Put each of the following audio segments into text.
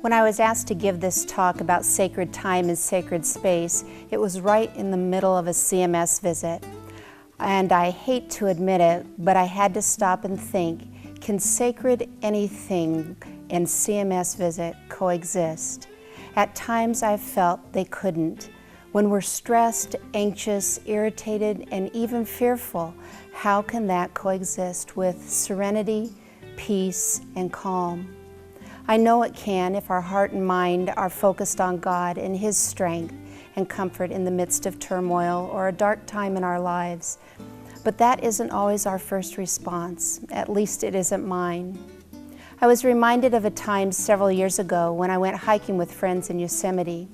When I was asked to give this talk about sacred time and sacred space, it was right in the middle of a CMS visit. And I hate to admit it, but I had to stop and think, can sacred anything and CMS visit coexist? At times I felt they couldn't. When we're stressed, anxious, irritated, and even fearful, how can that coexist with serenity, peace, and calm? I know it can if our heart and mind are focused on God and His strength and comfort in the midst of turmoil or a dark time in our lives. But that isn't always our first response. At least it isn't mine. I was reminded of a time several years ago when I went hiking with friends in Yosemite.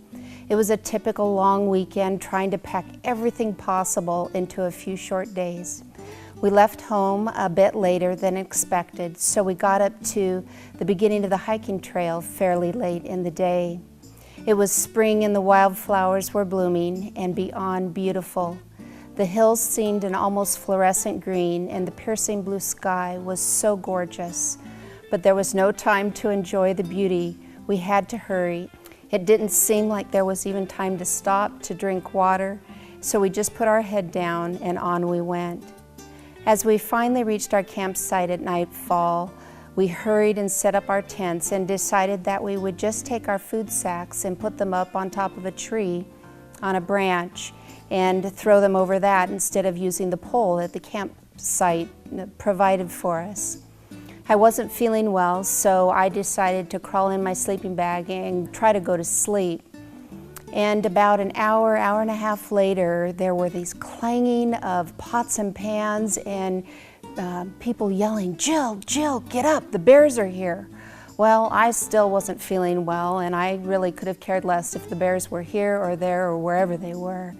It was a typical long weekend trying to pack everything possible into a few short days. We left home a bit later than expected, so we got up to the beginning of the hiking trail fairly late in the day. It was spring and the wildflowers were blooming and beyond beautiful. The hills seemed an almost fluorescent green and the piercing blue sky was so gorgeous. But there was no time to enjoy the beauty. We had to hurry. It didn't seem like there was even time to stop to drink water, so we just put our head down and on we went. As we finally reached our campsite at nightfall, we hurried and set up our tents and decided that we would just take our food sacks and put them up on top of a tree on a branch and throw them over that instead of using the pole that the campsite provided for us. I wasn't feeling well, so I decided to crawl in my sleeping bag and try to go to sleep. And about an hour, hour and a half later, there were these clanging of pots and pans and people yelling, "Jill, Jill, get up, the bears are here." Well, I still wasn't feeling well, and I really could have cared less if the bears were here or there or wherever they were.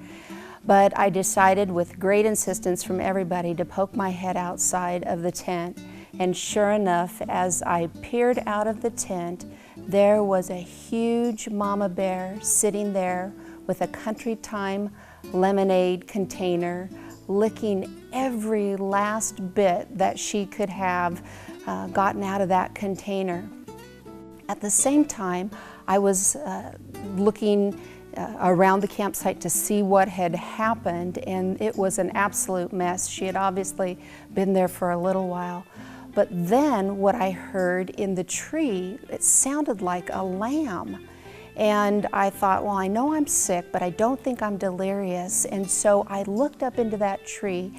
But I decided with great insistence from everybody to poke my head outside of the tent. And sure enough, as I peered out of the tent, there was a huge mama bear sitting there with a Country Time lemonade container, licking every last bit that she could have gotten out of that container. At the same time, I was looking around the campsite to see what had happened, and it was an absolute mess. She had obviously been there for a little while. But then what I heard in the tree, it sounded like a lamb. And I thought, well, I know I'm sick, but I don't think I'm delirious. And so I looked up into that tree,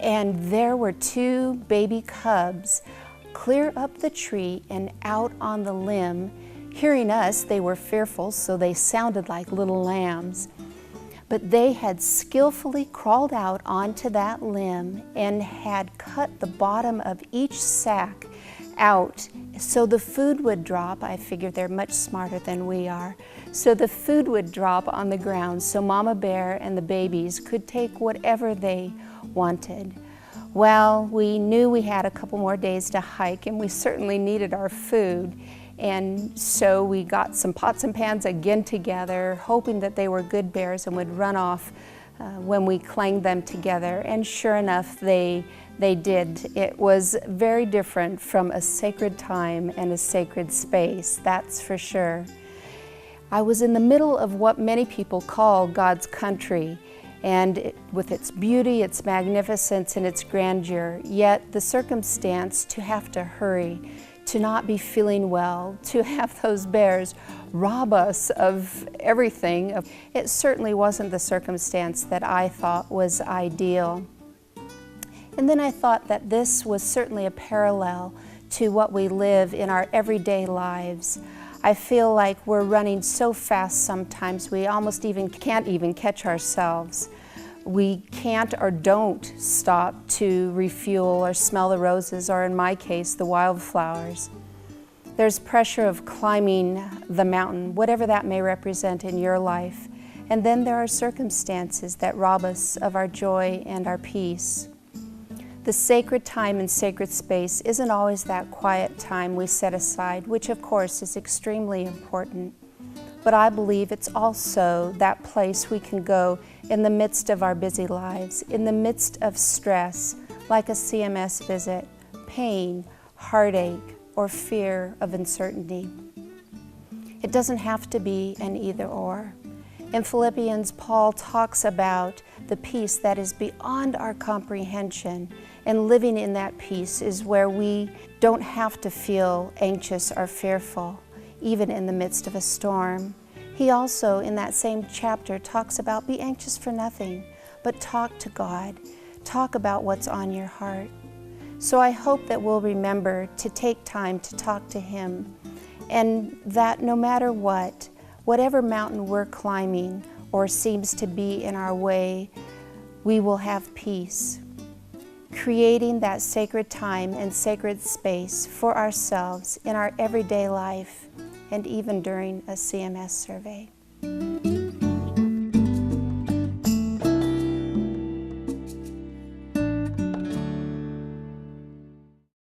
and there were two baby cubs clear up the tree and out on the limb. Hearing us, they were fearful, so they sounded like little lambs. But they had skillfully crawled out onto that limb and had cut the bottom of each sack out so the food would drop. I figured they're much smarter than we are. So the food would drop on the ground so Mama Bear and the babies could take whatever they wanted. Well, we knew we had a couple more days to hike and we certainly needed our food. And so we got some pots and pans again together, hoping that they were good bears and would run off when we clanged them together. And sure enough, they did. It was very different from a sacred time and a sacred space, that's for sure. I was in the middle of what many people call God's country, and with its beauty, its magnificence, and its grandeur, yet the circumstance to have to hurry, to not be feeling well, to have those bears rob us of everything. It certainly wasn't the circumstance that I thought was ideal. And then I thought that this was certainly a parallel to what we live in our everyday lives. I feel like we're running so fast sometimes we almost can't even catch ourselves. We can't or don't stop to refuel or smell the roses, or in my case, the wildflowers. There's pressure of climbing the mountain, whatever that may represent in your life. And then there are circumstances that rob us of our joy and our peace. The sacred time and sacred space isn't always that quiet time we set aside, which of course is extremely important. But I believe it's also that place we can go in the midst of our busy lives, in the midst of stress, like a CMS visit, pain, heartache, or fear of uncertainty. It doesn't have to be an either-or. In Philippians, Paul talks about the peace that is beyond our comprehension, and living in that peace is where we don't have to feel anxious or fearful, even in the midst of a storm. He also, in that same chapter, talks about be anxious for nothing, but talk to God. Talk about what's on your heart. So I hope that we'll remember to take time to talk to Him, and that no matter what, whatever mountain we're climbing or seems to be in our way, we will have peace. Creating that sacred time and sacred space for ourselves in our everyday life and even during a CMS survey.